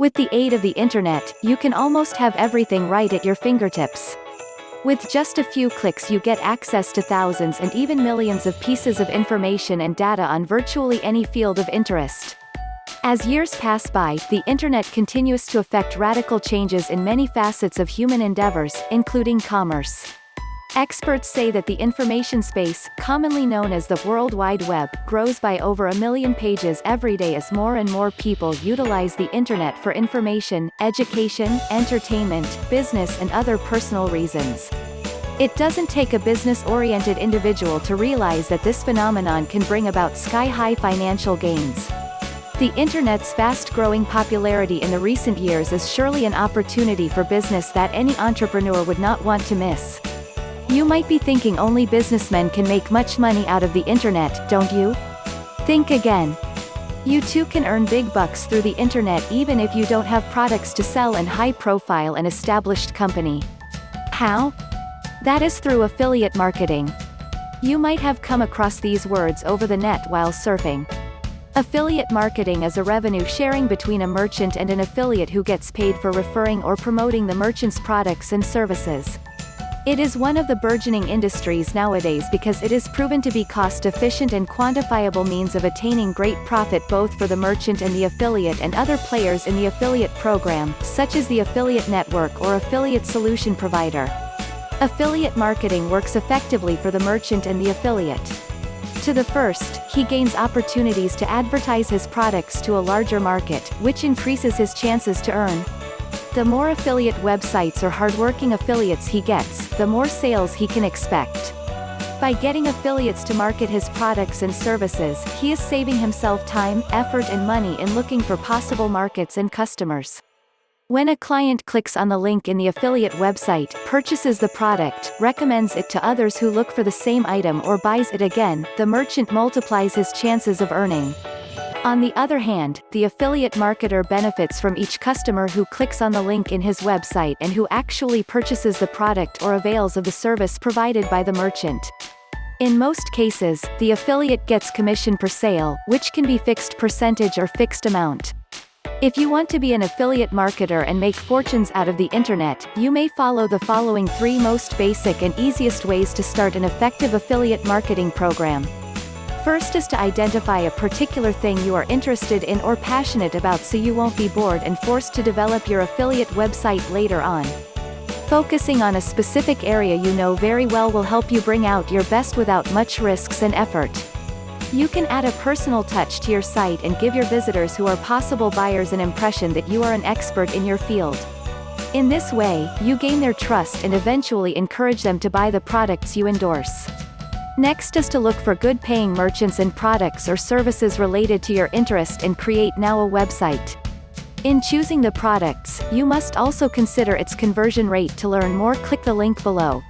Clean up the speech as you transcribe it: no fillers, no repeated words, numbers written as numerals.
With the aid of the internet, you can almost have everything right at your fingertips. With just a few clicks you get access to thousands and even millions of pieces of information and data on virtually any field of interest. As years pass by, the internet continues to affect radical changes in many facets of human endeavors, including commerce. Experts say that the information space, commonly known as the World Wide Web, grows by over 1 million pages every day as more and more people utilize the internet for information, education, entertainment, business and other personal reasons. It doesn't take a business-oriented individual to realize that this phenomenon can bring about sky-high financial gains. The internet's fast-growing popularity in the recent years is surely an opportunity for business that any entrepreneur would not want to miss. You might be thinking only businessmen can make much money out of the internet, don't you? Think again. You too can earn big bucks through the internet even if you don't have products to sell and high-profile and established company. How? That is through affiliate marketing. You might have come across these words over the net while surfing. Affiliate marketing is a revenue sharing between a merchant and an affiliate who gets paid for referring or promoting the merchant's products and services. It is one of the burgeoning industries nowadays because it is proven to be cost-efficient and quantifiable means of attaining great profit both for the merchant and the affiliate and other players in the affiliate program, such as the affiliate network or affiliate solution provider. Affiliate marketing works effectively for the merchant and the affiliate. To the first, he gains opportunities to advertise his products to a larger market, which increases his chances to earn. The more affiliate websites or hardworking affiliates he gets, the more sales he can expect. By getting affiliates to market his products and services, he is saving himself time, effort and money in looking for possible markets and customers. When a client clicks on the link in the affiliate website, purchases the product, recommends it to others who look for the same item or buys it again, the merchant multiplies his chances of earning. On the other hand, the affiliate marketer benefits from each customer who clicks on the link in his website and who actually purchases the product or avails of the service provided by the merchant. In most cases, the affiliate gets commission per sale, which can be fixed percentage or fixed amount. If you want to be an affiliate marketer and make fortunes out of the internet, you may follow the following 3 most basic and easiest ways to start an effective affiliate marketing program. First is to identify a particular thing you are interested in or passionate about so you won't be bored and forced to develop your affiliate website later on. Focusing on a specific area you know very well will help you bring out your best without much risks and effort. You can add a personal touch to your site and give your visitors who are possible buyers an impression that you are an expert in your field. In this way, you gain their trust and eventually encourage them to buy the products you endorse. Next is to look for good paying merchants and products or services related to your interest and create now a website. In choosing the products, you must also consider its conversion rate. To learn more, click the link below.